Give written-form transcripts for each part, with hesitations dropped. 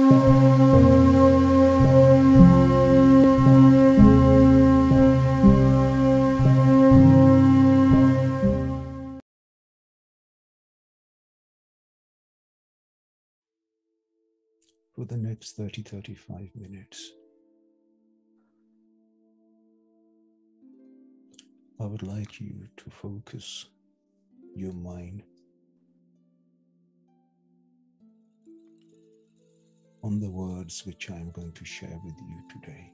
For the next 35 minutes, I would like you to focus your mind on the words which I am going to share with you today.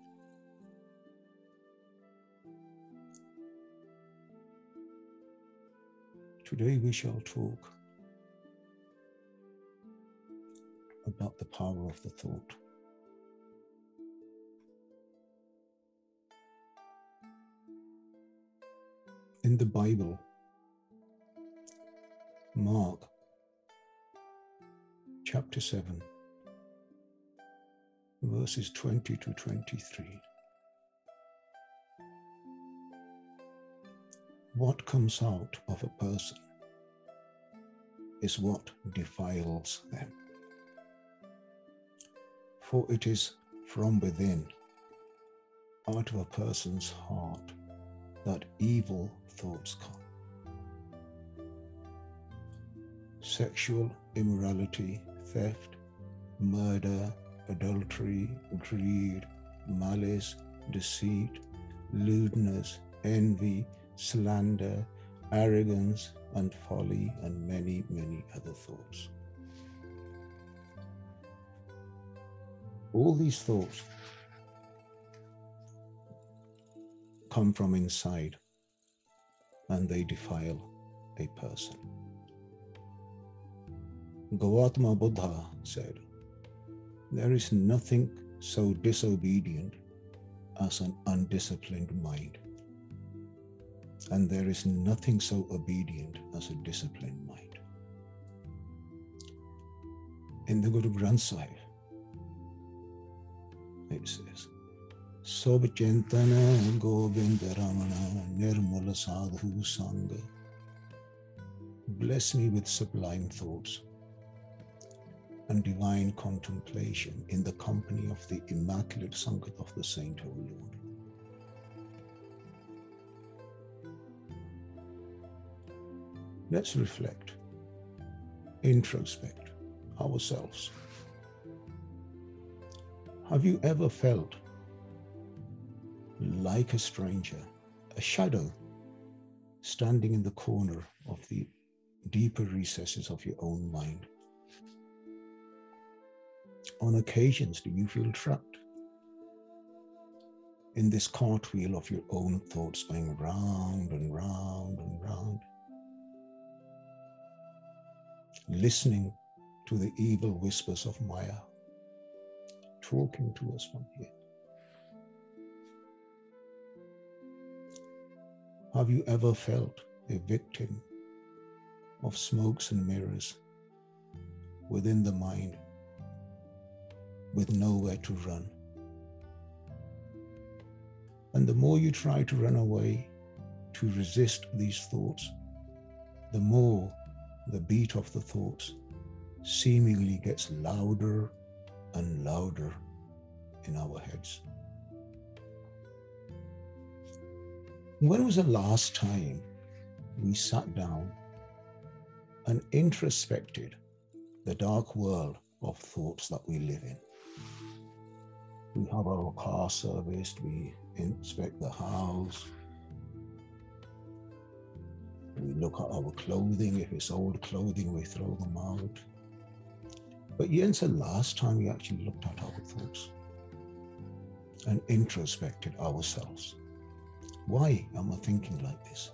Today we shall talk about the power of the thought. In the Bible, Mark chapter 7, verses 20 to 23. What comes out of a person is what defiles them. For it is from within, out of a person's heart, that evil thoughts come. Sexual immorality, theft, murder, adultery, greed, malice, deceit, lewdness, envy, slander, arrogance, and folly, and many, many other thoughts. All these thoughts come from inside and they defile a person. Gautama Buddha said, there is nothing so disobedient as an undisciplined mind, and there is nothing so obedient as a disciplined mind. In the Guru Granth Sahib, it says, Sob Chintana Govind Ramana Nirmala Sadhu Sangha. Bless me with sublime thoughts and divine contemplation in the company of the immaculate Sangat of the Saint, O Lord. Let's reflect, introspect ourselves. Have you ever felt like a stranger, a shadow, standing in the corner of the deeper recesses of your own mind? On occasions, do you feel trapped in this cartwheel of your own thoughts going round and round and round, listening to the evil whispers of Maya talking to us from here? Have you ever felt a victim of smokes and mirrors within the mind, with nowhere to run? And the more you try to run away, to resist these thoughts, the more the beat of the thoughts seemingly gets louder and louder in our heads. When was the last time we sat down and introspected the dark world of thoughts that we live in? We have our car serviced, we inspect the house, we look at our clothing. If it's old clothing, we throw them out. But when's the last time we actually looked at our thoughts and introspected ourselves? Why am I thinking like this?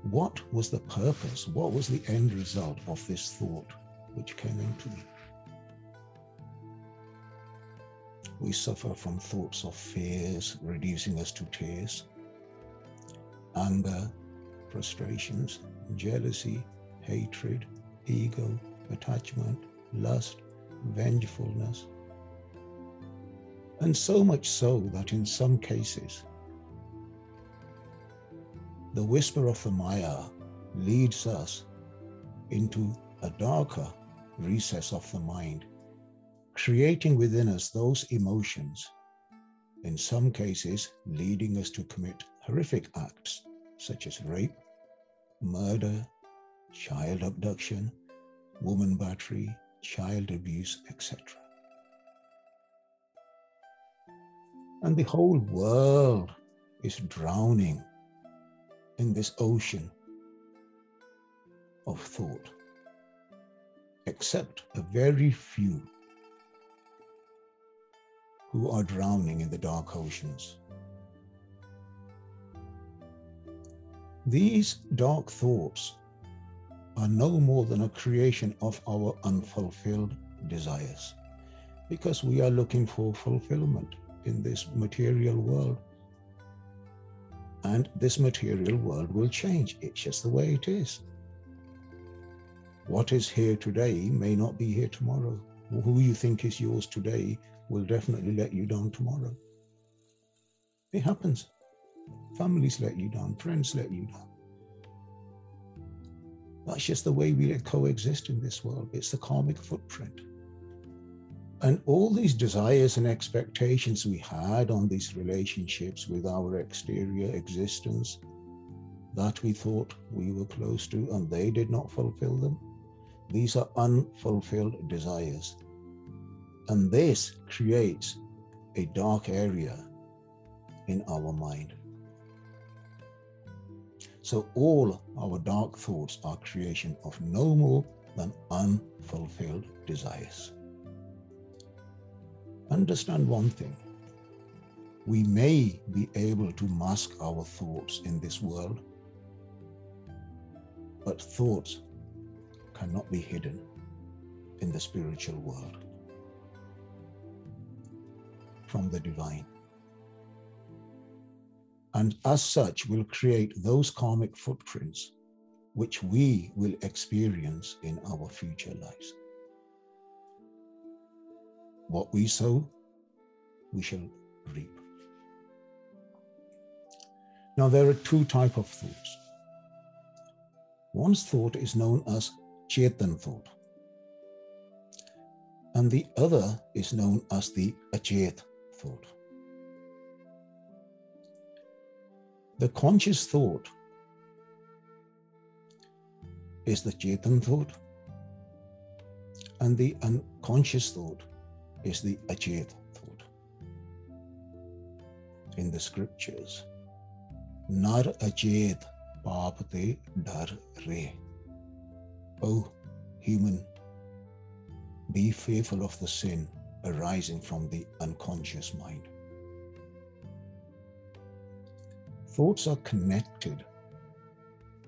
What was the purpose? What was the end result of this thought which came into me? We suffer from thoughts of fears reducing us to tears, anger, frustrations, jealousy, hatred, ego, attachment, lust, vengefulness. And so much so that in some cases, the whisper of the Maya leads us into a darker recess of the mind, creating within us those emotions, in some cases leading us to commit horrific acts such as rape, murder, child abduction, woman battery, child abuse, etc. And the whole world is drowning in this ocean of thought, except a very few who are drowning in the dark oceans. These dark thoughts are no more than a creation of our unfulfilled desires, because we are looking for fulfillment in this material world. And this material world will change. It's just the way it is. What is here today may not be here tomorrow. Who you think is yours today will definitely let you down tomorrow. It happens. Families let you down, friends let you down. That's just the way we coexist in this world. It's the karmic footprint. And all these desires and expectations we had on these relationships with our exterior existence that we thought we were close to, and they did not fulfill them, these are unfulfilled desires. And this creates a dark area in our mind. So all our dark thoughts are creation of no more than unfulfilled desires. Understand one thing. We may be able to mask our thoughts in this world, but thoughts cannot be hidden in the spiritual world from the divine. And as such will create those karmic footprints which we will experience in our future lives. What we sow, we shall reap. Now there are two types of thoughts. One thought is known as Chetan thought, and the other is known as the Achet thought. The conscious thought is the Chetan thought, and the unconscious thought is the Achet thought. In the scriptures, Nar Achet Paapate Dar Re. O human, be fearful of the sin arising from the unconscious mind. Thoughts are connected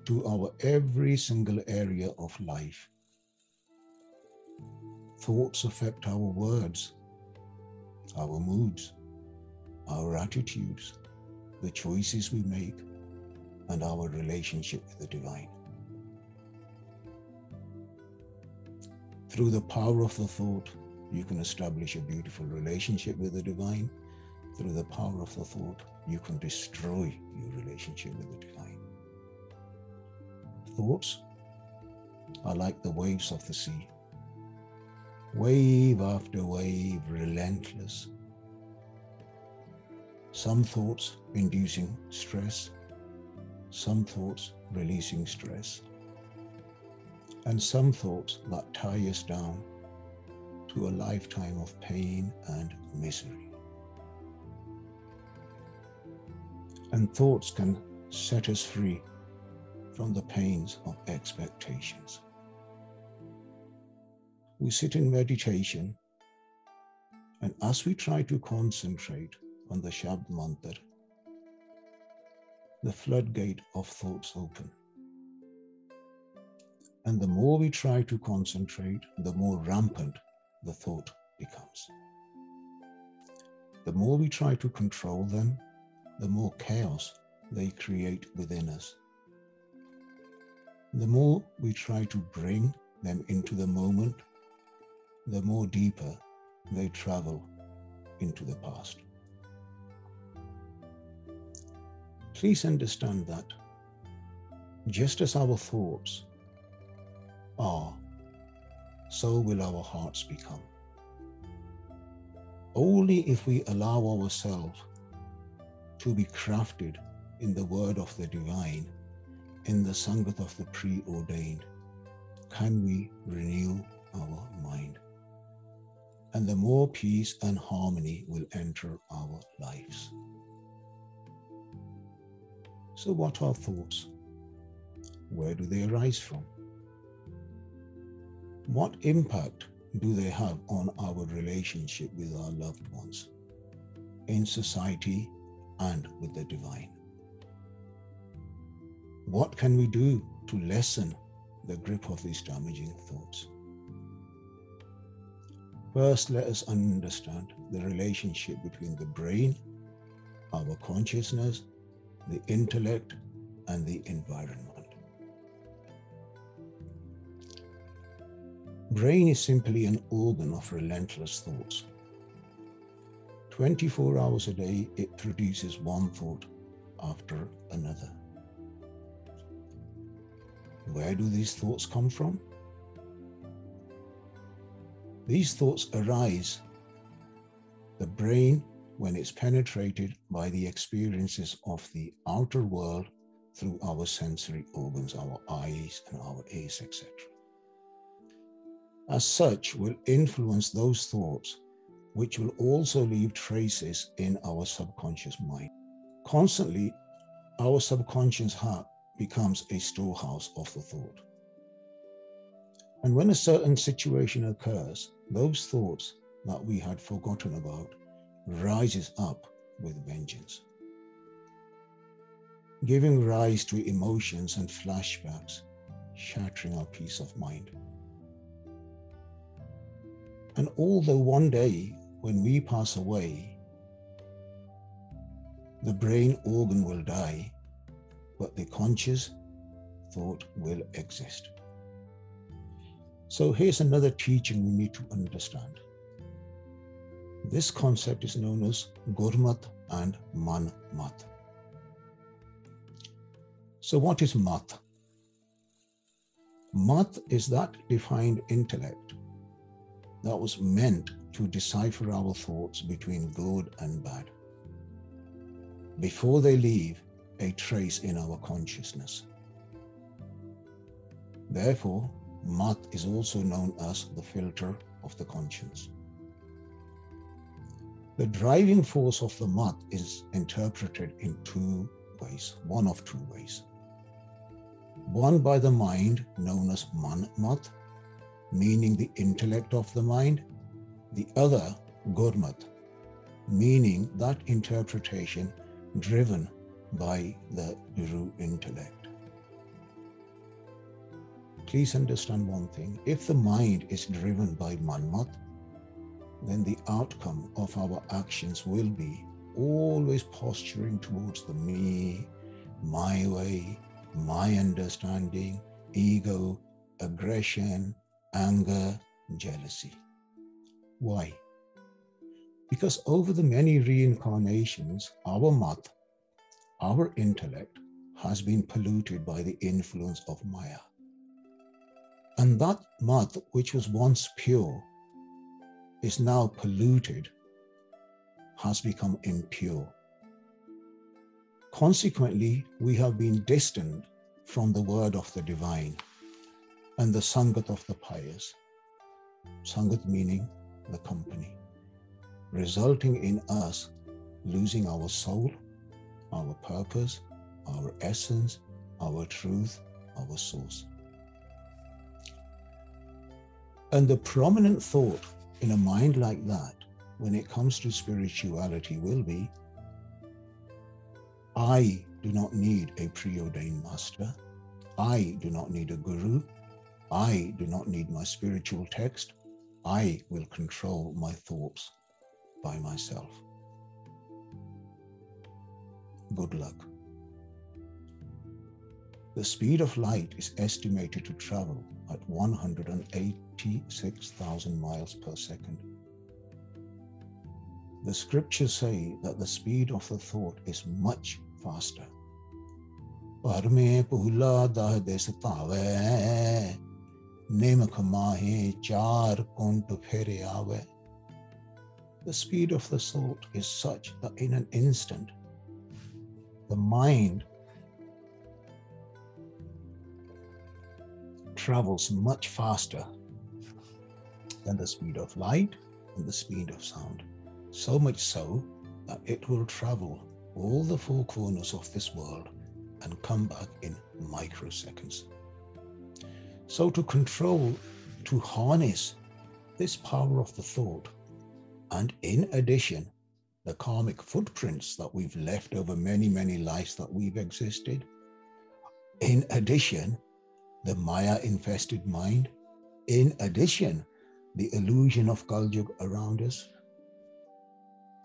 to our every single area of life. Thoughts affect our words, our moods, our attitudes, the choices we make, and our relationship with the divine. Through the power of the thought, you can establish a beautiful relationship with the divine. Through the power of the thought, you can destroy your relationship with the divine. Thoughts are like the waves of the sea. Wave after wave, relentless. Some thoughts inducing stress, some thoughts releasing stress, and some thoughts that tie us down to a lifetime of pain and misery. And thoughts can set us free from the pains of expectations. We sit in meditation, and as we try to concentrate on the Shabd Mantra, the floodgate of thoughts open. And the more we try to concentrate, the more rampant the thought becomes. The more we try to control them, the more chaos they create within us. The more we try to bring them into the moment, the more deeper they travel into the past. Please understand that just as our thoughts are, so will our hearts become. Only if we allow ourselves to be crafted in the word of the divine, in the Sangat of the preordained, can we renew our mind. And the more peace and harmony will enter our lives. So what are thoughts? Where do they arise from? What impact do they have on our relationship with our loved ones, in society, and with the divine? What can we do to lessen the grip of these damaging thoughts? First, let us understand the relationship between the brain, our consciousness, the intellect, and the environment. Brain is simply an organ of relentless thoughts. 24 hours a day, it produces one thought after another. Where do these thoughts come from? These thoughts arise the brain when it's penetrated by the experiences of the outer world through our sensory organs, our eyes and our ears, etc. As such, will influence those thoughts, which will also leave traces in our subconscious mind. Constantly, our subconscious heart becomes a storehouse of the thought. And when a certain situation occurs, those thoughts that we had forgotten about rises up with vengeance, giving rise to emotions and flashbacks, shattering our peace of mind. And although one day when we pass away, the brain organ will die, but the conscious thought will exist. So here's another teaching we need to understand. This concept is known as Gurmat and Man-mat. So what is Mat? Mat is that defined intellect that was meant to decipher our thoughts between good and bad before they leave a trace in our consciousness. Therefore, Mat is also known as the filter of the conscience. The driving force of the Mat is interpreted in two ways, one of two ways. One by the mind, known as Man-mat, meaning the intellect of the mind. The other, Gurmat, meaning that interpretation driven by the Guru intellect. Please understand one thing. If the mind is driven by Man-mat, then the outcome of our actions will be always posturing towards the me, my way, my understanding, ego, aggression, anger, jealousy. Why? Because over the many reincarnations, our Mat, our intellect, has been polluted by the influence of Maya. And that Mat, which was once pure, is now polluted, has become impure. Consequently, we have been distant from the word of the divine and the Sangat of the pious. Sangat meaning the company, resulting in us losing our soul, our purpose, our essence, our truth, our source. And the prominent thought in a mind like that, when it comes to spirituality, will be, I do not need a preordained master. I do not need a guru. I do not need my spiritual text. I will control my thoughts by myself. Good luck. The speed of light is estimated to travel at 186,000 miles per second. The scriptures say that the speed of the thought is much faster. The speed of the thought is such that in an instant, the mind travels much faster than the speed of light and the speed of sound. So much so that it will travel all the four corners of this world and come back in microseconds. So to control, to harness this power of the thought, and in addition, the karmic footprints that we've left over many, many lives that we've existed, in addition, the Maya-infested mind, in addition, the illusion of Kaljug around us,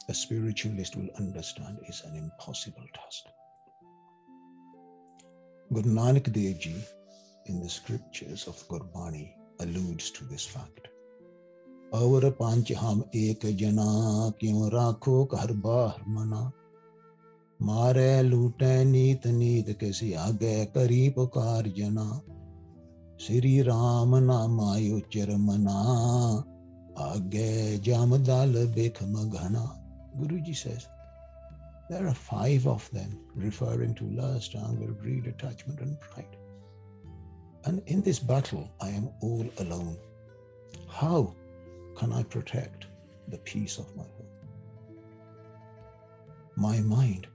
a spiritualist will understand is an impossible task. Guru Nanak Dev Ji, in the scriptures of Gurbani, alludes to this fact. Avar panch ham ek jana kyun rakho kar bahr mana mare lute neet neet kisi aage kari pukar jana Sri Ram namayo charamana aage jamadal bekhma ghana. Guruji says, there are 5 of them, referring to lust, anger, greed, attachment, and pride. And in this battle, I am all alone. How can I protect the peace of my home? My mind,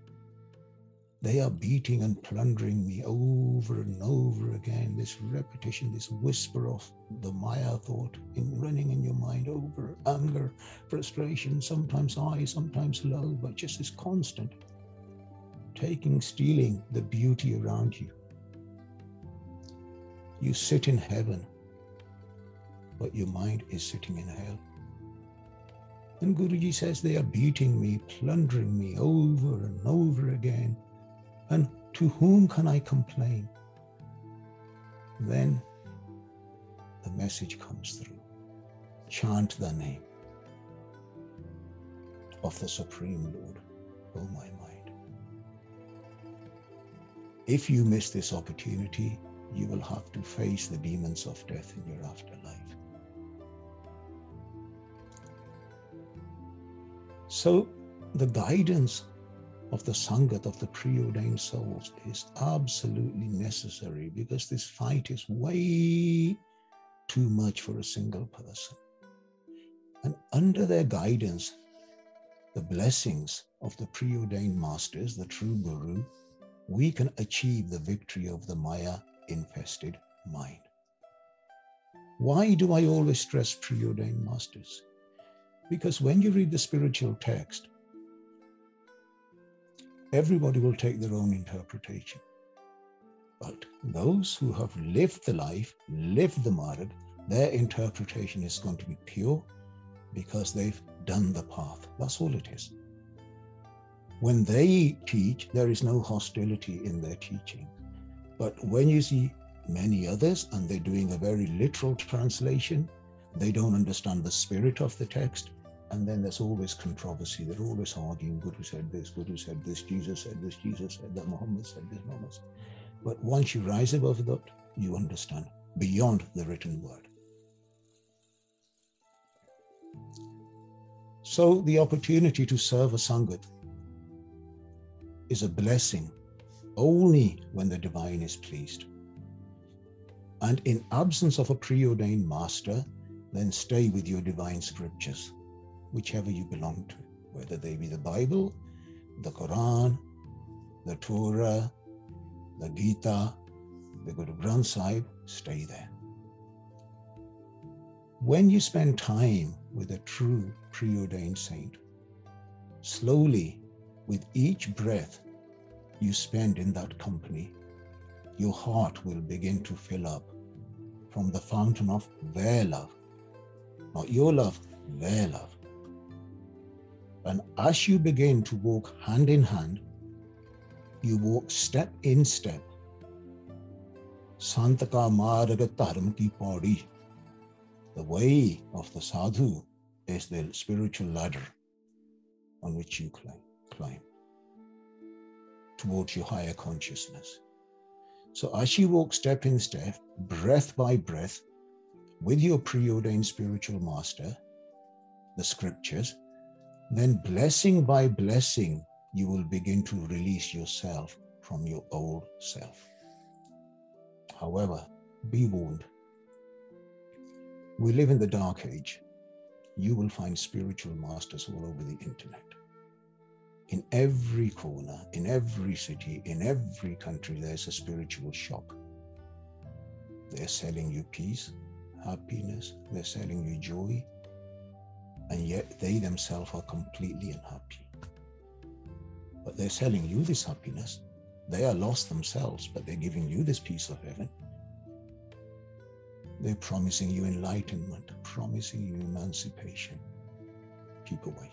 they are beating and plundering me over and over again. This repetition, this whisper of the Maya thought running in your mind over anger, frustration, sometimes high, sometimes low, but just this constant stealing the beauty around you. You sit in heaven, but your mind is sitting in hell. And Guruji says they are beating me, plundering me over and over again. And to whom can I complain? Then the message comes through. Chant the name of the Supreme Lord, O my mind. If you miss this opportunity, you will have to face the demons of death in your afterlife. So the guidance of the Sangat, of the preordained souls, is absolutely necessary, because this fight is way too much for a single person. And under their guidance, the blessings of the preordained masters, the true Guru, we can achieve the victory of the Maya-infested mind. Why do I always stress preordained masters? Because when you read the spiritual text, everybody will take their own interpretation. But those who have lived the life, lived the marg, their interpretation is going to be pure, because they've done the path. That's all it is. When they teach, there is no hostility in their teaching. But when you see many others and they're doing a very literal translation, they don't understand the spirit of the text, and then there's always controversy. They're always arguing, Guru said this, Jesus said that, Muhammad said this, Muhammad said. But once you rise above that, you understand beyond the written word. So the opportunity to serve a Sangat is a blessing only when the divine is pleased. And in absence of a preordained master, then stay with your divine scriptures, whichever you belong to, whether they be the Bible, the Quran, the Torah, the Gita, the Guru Granth Sahib, stay there. When you spend time with a true preordained saint, slowly, with each breath you spend in that company, your heart will begin to fill up from the fountain of their love. Not your love, their love. And as you begin to walk hand in hand, you walk step in step. Sant ka marg dharm ki paudi. The way of the sadhu is the spiritual ladder on which you climb towards your higher consciousness. So as you walk step in step, breath by breath, with your preordained spiritual master, the scriptures, then blessing by blessing, you will begin to release yourself from your old self. However, be warned. We live in the dark age. You will find spiritual masters all over the internet. In every corner, in every city, in every country, there's a spiritual shop. They're selling you peace, happiness, they're selling you joy, and yet they themselves are completely unhappy. But they're selling you this happiness. They are lost themselves, but they're giving you this peace of heaven. They're promising you enlightenment, promising you emancipation. Keep away.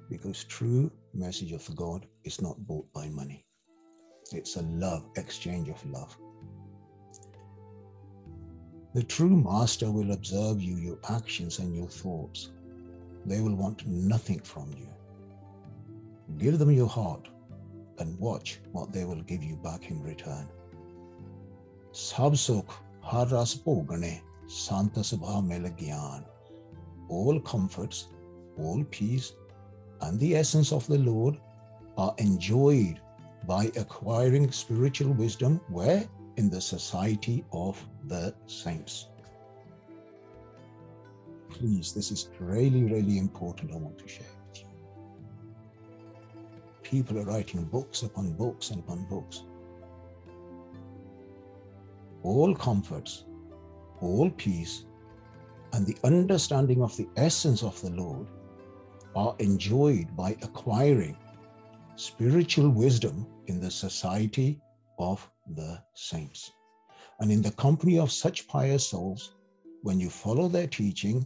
Because true message of God is not bought by money. It's a love, exchange of love. The true master will observe you, your actions and your thoughts. They will want nothing from you. Give them your heart and watch what they will give you back in return. Sab sukh har ras bhogane santa sabha mil gyan. All comforts, all peace, and the essence of the Lord are enjoyed by acquiring spiritual wisdom. Where? In the society of the saints. Please, this is really, really important. I want to share with you. People are writing books upon books and upon books. All comforts, all peace, and the understanding of the essence of the Lord are enjoyed by acquiring spiritual wisdom in the society of the saints. And in the company of such pious souls, when you follow their teaching,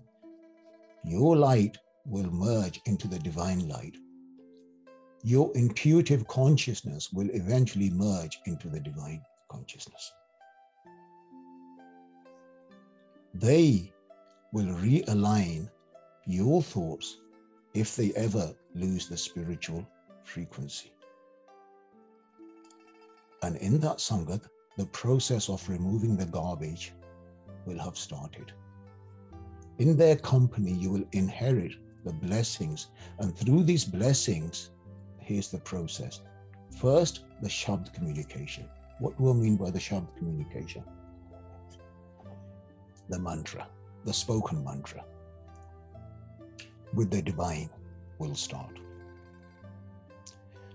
your light will merge into the divine light. Your intuitive consciousness will eventually merge into the divine consciousness. They will realign your thoughts if they ever lose the spiritual frequency. And in that Sangat, the process of removing the garbage will have started. In their company, you will inherit the blessings. And through these blessings, here's the process. First, the Shabd communication. What do I mean by the Shabd communication? The mantra, the spoken mantra with the divine will start.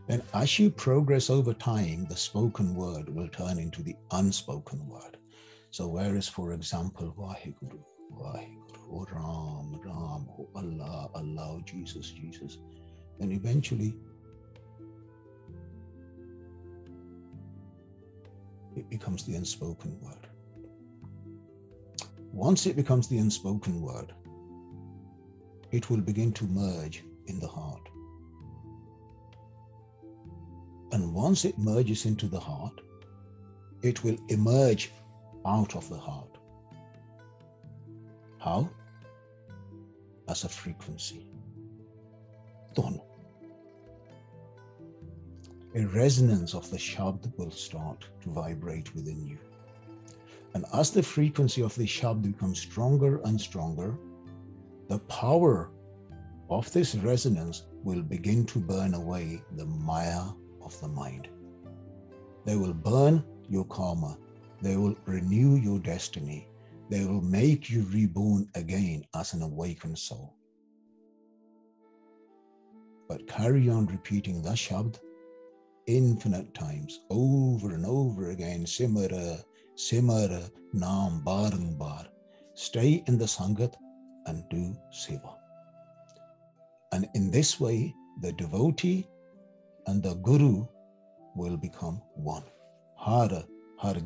Then as you progress over time, the spoken word will turn into the unspoken word. So whereas, for example, Vaheguru, Vaheguru, oh Ram, Ram, oh Allah, Allah, oh Jesus, Jesus, then eventually it becomes the unspoken word. Once it becomes the unspoken word, it will begin to merge in the heart. And once it merges into the heart, it will emerge out of the heart. How? As a frequency. Ton. A resonance of the Shabd will start to vibrate within you. And as the frequency of the Shabd becomes stronger and stronger, the power of this resonance will begin to burn away the Maya of the mind. They will burn your karma. They will renew your destiny. They will make you reborn again as an awakened soul. But carry on repeating the Shabd infinite times, over and over again. Simara, Simara, Naam, Barambar. Stay in the Sangat and do Seva. And in this way, the devotee and the Guru will become one. Har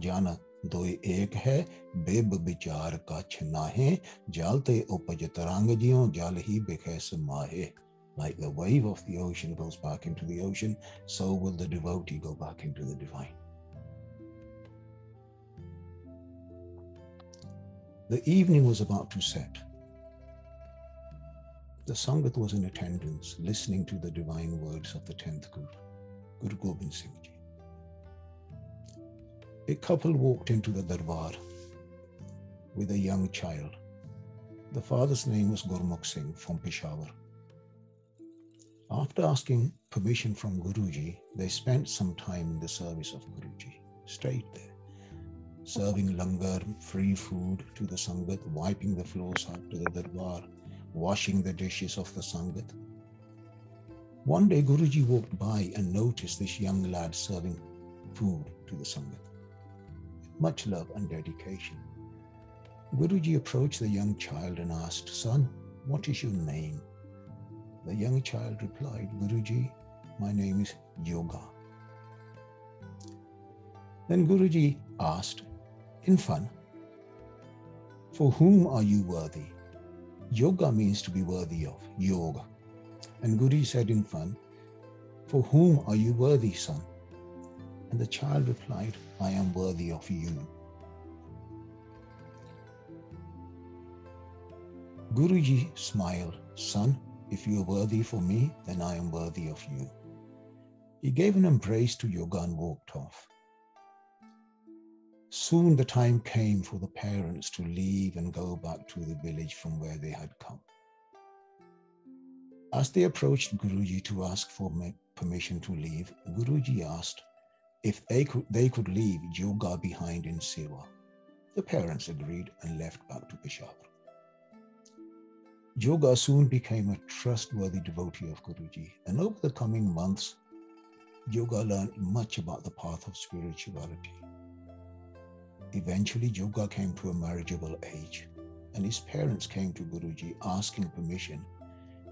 jana doi ek hai, beb bichar kach nahe, jalte upaj tarang jiyon, jal hi bikhe samahe. Like the wave of the ocean goes back into the ocean, so will the devotee go back into the divine. The evening was about to set. The Sangat was in attendance, listening to the divine words of the 10th Guru, Guru Gobind Singh Ji. A couple walked into the Darbar with a young child. The father's name was Gurmukh Singh from Peshawar. After asking permission from Guruji, they spent some time in the service of Guruji, stayed there, serving langar, free food to the Sangat, wiping the floors after the Darbar, washing the dishes of the Sangat. One day Guruji walked by and noticed this young lad serving food to the Sangat. Much love and dedication. Guruji approached the young child and asked, "Son, what is your name?" The young child replied, "Guruji, my name is Yoga." Then Guruji asked, "Infant, for whom are you worthy?" Yoga means to be worthy of, yoga. And Guruji said, "Infant, for whom are you worthy, son?" And the child replied, "I am worthy of you." Guruji smiled, "Son, if you are worthy for me, then I am worthy of you." He gave an embrace to Yoga and walked off. Soon the time came for the parents to leave and go back to the village from where they had come. As they approached Guruji to ask for permission to leave, Guruji asked if they could leave Yoga behind in Seva. The parents agreed and left back to Peshawar. Yoga soon became a trustworthy devotee of Guruji, and over the coming months, Yoga learned much about the path of spirituality. Eventually, Yoga came to a marriageable age, and his parents came to Guruji asking permission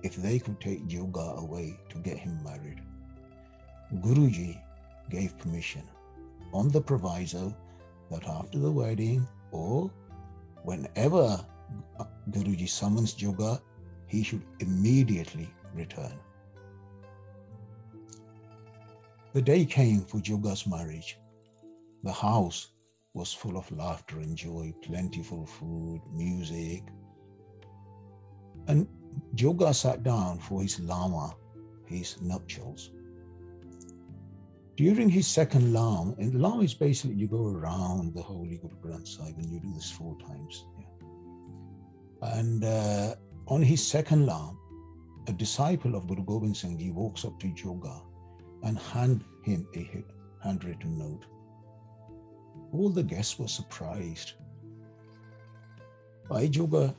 if they could take Yoga away to get him married. Guruji gave permission on the proviso that after the wedding or whenever Guruji summons Yoga, he should immediately return. The day came for Yoga's marriage. The house was full of laughter and joy, plentiful food, music. And Yoga sat down for his lama, his nuptials. During his second lam, and the lam is basically you go around the Holy Guru Granth Sahib and you do this 4 times. Yeah. And on his second lam, a disciple of Guru Gobind Singh Ji walks up to Yoga and hand him a handwritten note. All the guests were surprised. By Yoga,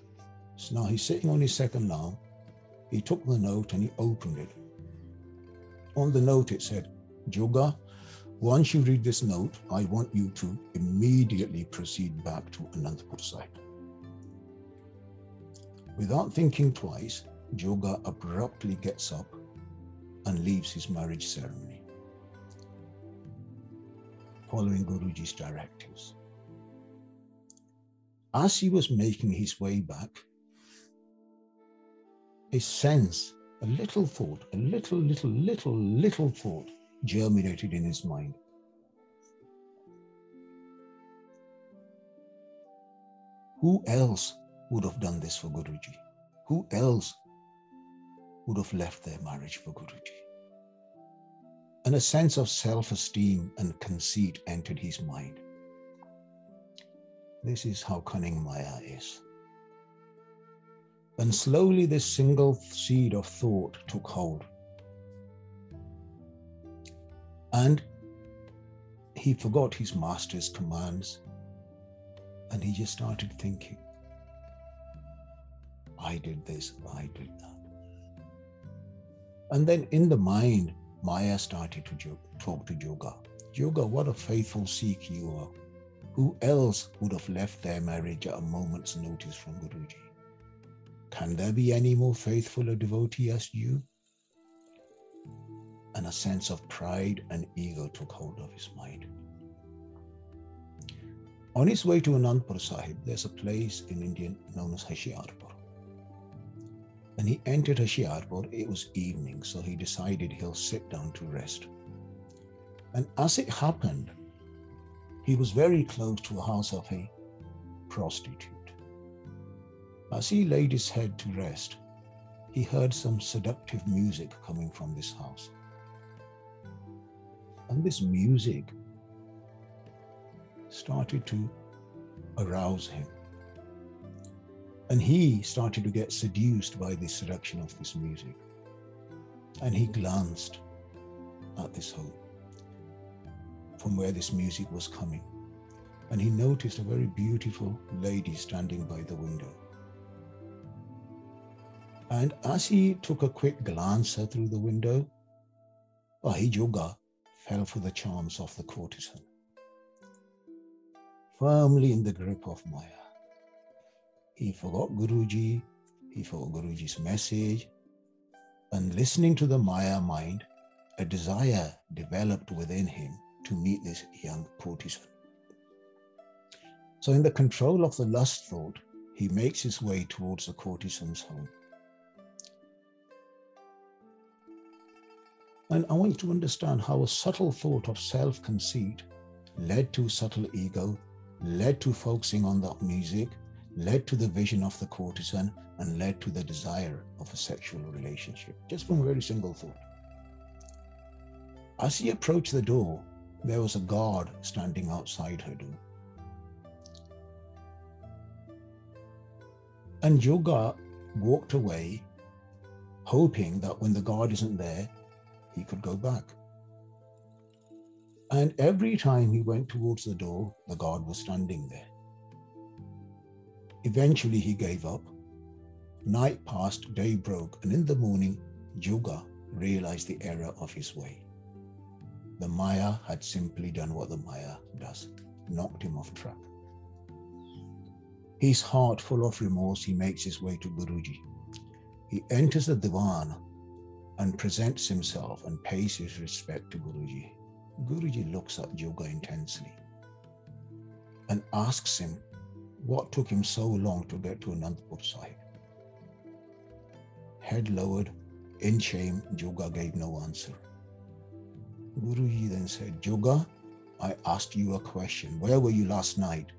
now he's sitting on his second lam. He took the note and he opened it. On the note it said, "Yoga, once you read this note, I want you to immediately proceed back to Anandpur Sahib." Without thinking twice, Yoga abruptly gets up and leaves his marriage ceremony, following Guruji's directives. As he was making his way back, a sense, a little thought, a little thought germinated in his mind. Who else would have done this for Guruji? Who else would have left their marriage for Guruji? And a sense of self-esteem and conceit entered his mind. This is how cunning Maya is. And slowly this single seed of thought took hold. And he forgot his master's commands and he just started thinking, I did this, I did that. And then in the mind, Maya started to talk to Yoga. Yoga, what a faithful Sikh you are. Who else would have left their marriage at a moment's notice from Guruji? Can there be any more faithful a devotee as you? And a sense of pride and ego took hold of his mind. On his way to Anandpur Sahib, there's a place in India known as Hoshiarpur. And he entered Hoshiarpur. It was evening, so he decided he'll sit down to rest. And as it happened, he was very close to a house of a prostitute. As he laid his head to rest, he heard some seductive music coming from this house. And this music started to arouse him. And he started to get seduced by the seduction of this music. And he glanced at this home from where this music was coming. And he noticed a very beautiful lady standing by the window. And as he took a quick glance through the window, Yoga fell for the charms of the courtesan, firmly in the grip of Maya. He forgot Guruji, he forgot Guruji's message, and listening to the Maya mind, a desire developed within him to meet this young courtesan. So in the control of the lust thought, he makes his way towards the courtesan's home. And I want you to understand how a subtle thought of self-conceit led to subtle ego, led to focusing on that music, led to the vision of the courtesan, and led to the desire of a sexual relationship, just from a very single thought. As he approached the door, there was a guard standing outside her door. And Yoga walked away, hoping that when the guard isn't there, he could go back. And every time he went towards the door, the guard was standing there. Eventually he gave up. Night passed, day broke, and in the morning, Yoga realized the error of his way. The Maya had simply done what the Maya does, knocked him off track. His heart full of remorse, he makes his way to Guruji. He enters the divan and presents himself and pays his respect to Guruji. Guruji looks at Yoga intensely and asks him what took him so long to get to Anandpur Sahib. Head lowered, in shame, Yoga gave no answer. Guruji then said, Yoga, I asked you a question. Where were you last night?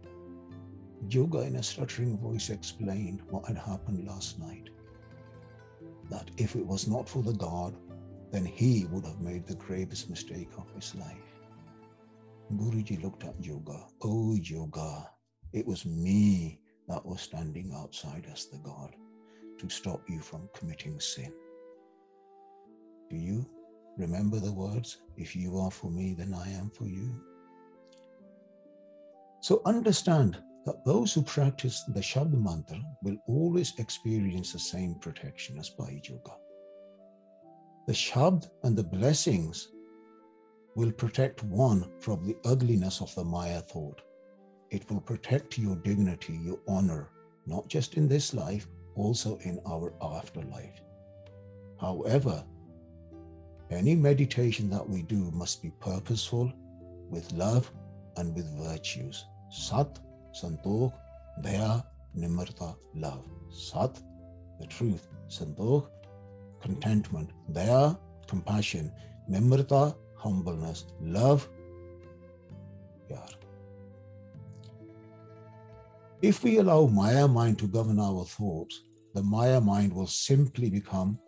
Yoga in a stuttering voice explained what had happened last night. That if it was not for the God, then he would have made the gravest mistake of his life. Guruji looked at Yoga. Oh, Yoga, it was me that was standing outside as the God to stop you from committing sin. Do you remember the words? If you are for me, then I am for you. So understand that those who practice the Shabd mantra will always experience the same protection as Bhai Yoga. The Shabd and the blessings will protect one from the ugliness of the Maya thought. It will protect your dignity, your honor, not just in this life, also in our afterlife. However, any meditation that we do must be purposeful, with love and with virtues. Sat, Santokh, Daya, Nimrata, love. Sat, the truth. Santokh, contentment. Daya, compassion. Nimrata, humbleness. Love, Pyar. If we allow Maya mind to govern our thoughts, the Maya mind will simply become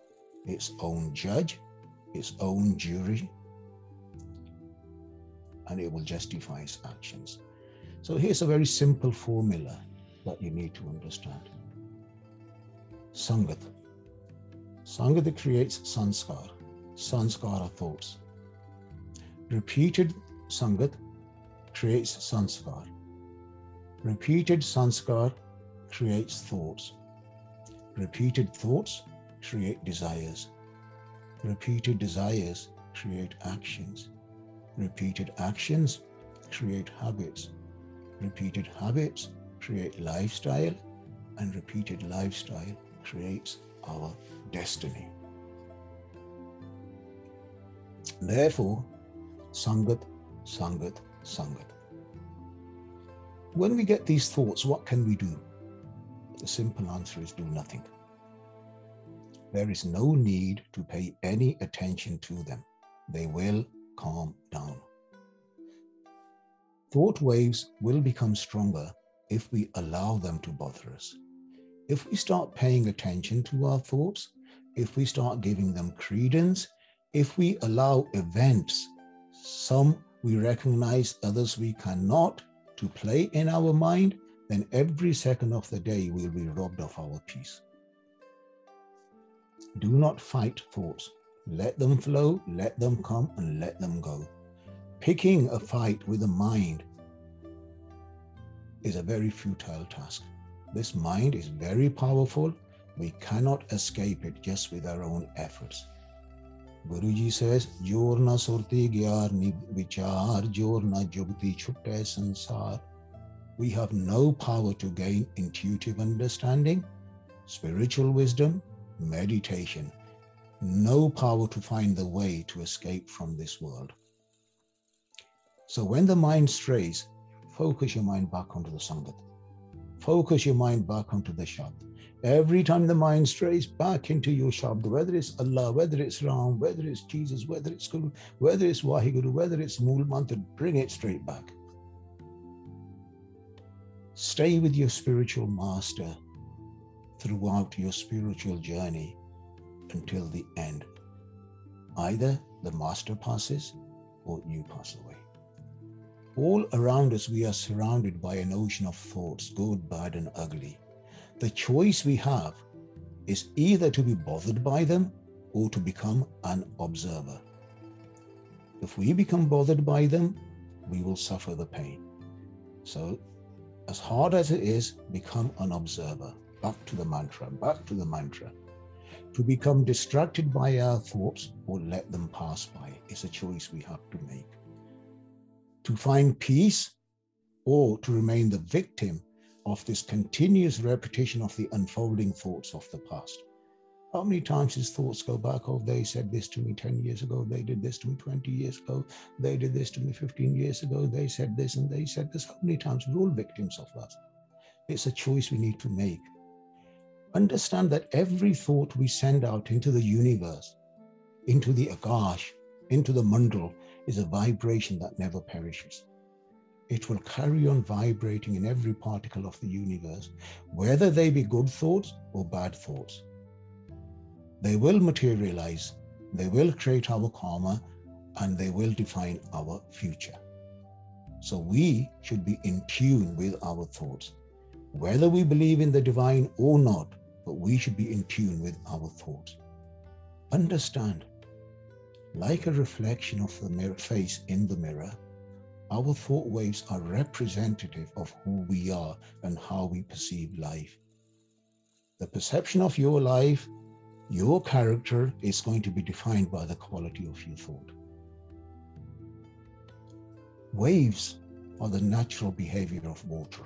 its own judge, its own jury, and it will justify its actions. So here's a very simple formula that you need to understand. Sangat. Sangat creates sanskar. Sanskar are thoughts. Repeated sangat creates sanskar. Repeated sanskar creates thoughts. Repeated thoughts create desires. Repeated desires create actions. Repeated actions create habits. Repeated habits create lifestyle, and repeated lifestyle creates our destiny. Therefore, Sangat, Sangat, Sangat. When we get these thoughts, what can we do? The simple answer is do nothing. There is no need to pay any attention to them. They will calm down. Thought waves will become stronger if we allow them to bother us. If we start paying attention to our thoughts, if we start giving them credence, if we allow events, some we recognize, others we cannot, to play in our mind, then every second of the day we'll be robbed of our peace. Do not fight thoughts. Let them flow, let them come, and let them go. Picking a fight with the mind is a very futile task. This mind is very powerful. We cannot escape it just with our own efforts. Guruji says, Jor na surti gyar ni vichar, jor na jugti chutte sansar. We have no power to gain intuitive understanding, spiritual wisdom, meditation. No power to find the way to escape from this world. So when the mind strays, focus your mind back onto the Sangat. Focus your mind back onto the Shabd. Every time the mind strays back into your Shabd, whether it's Allah, whether it's Ram, whether it's Jesus, whether it's Guru, whether it's Wahiguru, whether it's Mool Mantra, bring it straight back. Stay with your spiritual master throughout your spiritual journey until the end. Either the master passes or you pass away. All around us, we are surrounded by an ocean of thoughts, good, bad, and ugly. The choice we have is either to be bothered by them or to become an observer. If we become bothered by them, we will suffer the pain. So, as hard as it is, become an observer. Back to the mantra, back to the mantra. To become distracted by our thoughts or let them pass by is a choice we have to make. To find peace or to remain the victim of this continuous repetition of the unfolding thoughts of the past. How many times his thoughts go back, oh, they said this to me 10 years ago, they did this to me 20 years ago, they did this to me 15 years ago, they said this and they said this. How many times? We're all victims of that. It's a choice we need to make. Understand that every thought we send out into the universe, into the Akash, into the Mandal, is a vibration that never perishes. It will carry on vibrating in every particle of the universe, whether they be good thoughts or bad thoughts. They will materialize, they will create our karma, and they will define our future. So we should be in tune with our thoughts, whether we believe in the divine or not, but we should be in tune with our thoughts. Understand, like a reflection of the face in the mirror, our thought waves are representative of who we are and how we perceive life. The perception of your life, your character, is going to be defined by the quality of your thought. Waves are the natural behavior of water.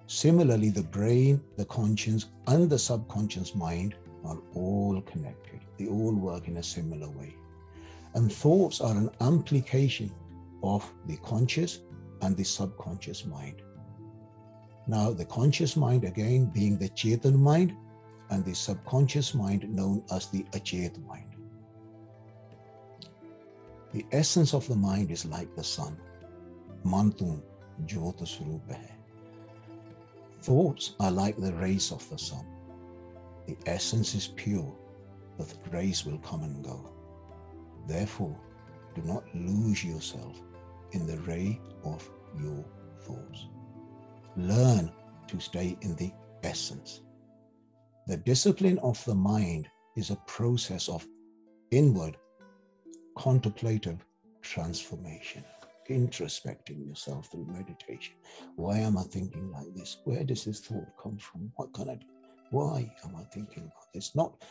Similarly, the brain, the conscience, and the subconscious mind are all connected. They all work in a similar way. And thoughts are an amplification of the conscious and the subconscious mind. Now, the conscious mind, again, being the Chetan mind, and the subconscious mind known as the Achet mind. The essence of the mind is like the sun. Mantum Jyota Swarupa hai. Thoughts are like the rays of the sun. The essence is pure, but the rays will come and go. Therefore, do not lose yourself in the ray of your thoughts. Learn to stay in the essence. The discipline of the mind is a process of inward, contemplative transformation, introspecting yourself through meditation. Why am I thinking like this? Where does this thought come from? What can I do? Why am I thinking about this? Not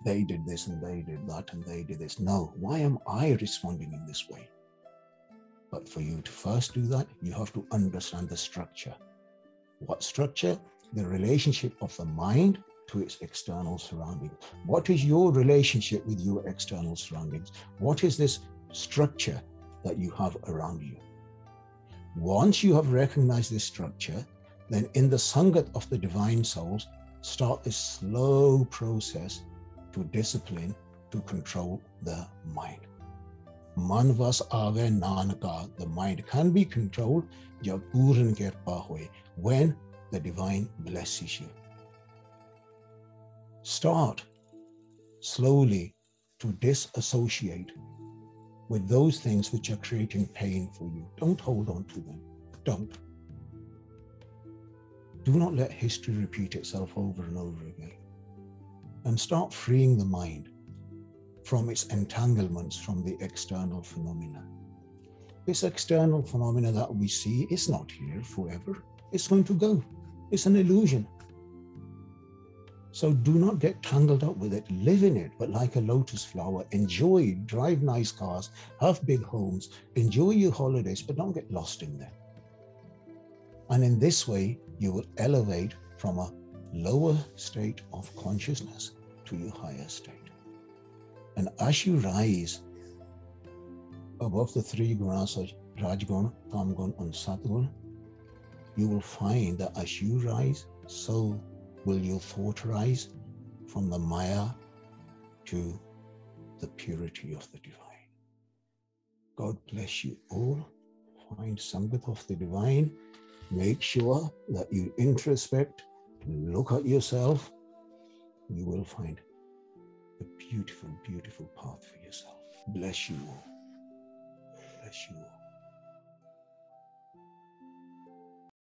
they did this and they did that and they did this. No, why am I responding in this way? But for you to first do that, you have to understand the structure. What structure? The relationship of the mind to its external surroundings. What is your relationship with your external surroundings? What is this structure that you have around you? Once you have recognized this structure, then in the Sangat of the divine souls, start this slow process to discipline, to control the mind. Manvas ave nanaka, the mind can be controlled jab puran kirpa hoye, when the divine blesses you. Start slowly to disassociate with those things which are creating pain for you. Don't hold on to them. Don't. Do not let history repeat itself over and over again. and start freeing the mind from its entanglements from the external phenomena. This external phenomena that we see is not here forever. It's going to go. It's an illusion. So do not get tangled up with it. Live in it, but like a lotus flower. Enjoy, drive nice cars, have big homes, enjoy your holidays, but don't get lost in them. And in this way, you will elevate from a lower state of consciousness to your higher state. And as you rise above the three gunas of Rajguna, Tamguna, and Satguna, you will find that as you rise, so will your thought rise from the Maya to the purity of the divine. God bless you all. Find Sangat of the divine. Make sure that you introspect, look at yourself. You will find a beautiful, beautiful path for yourself. Bless you all. Bless you all.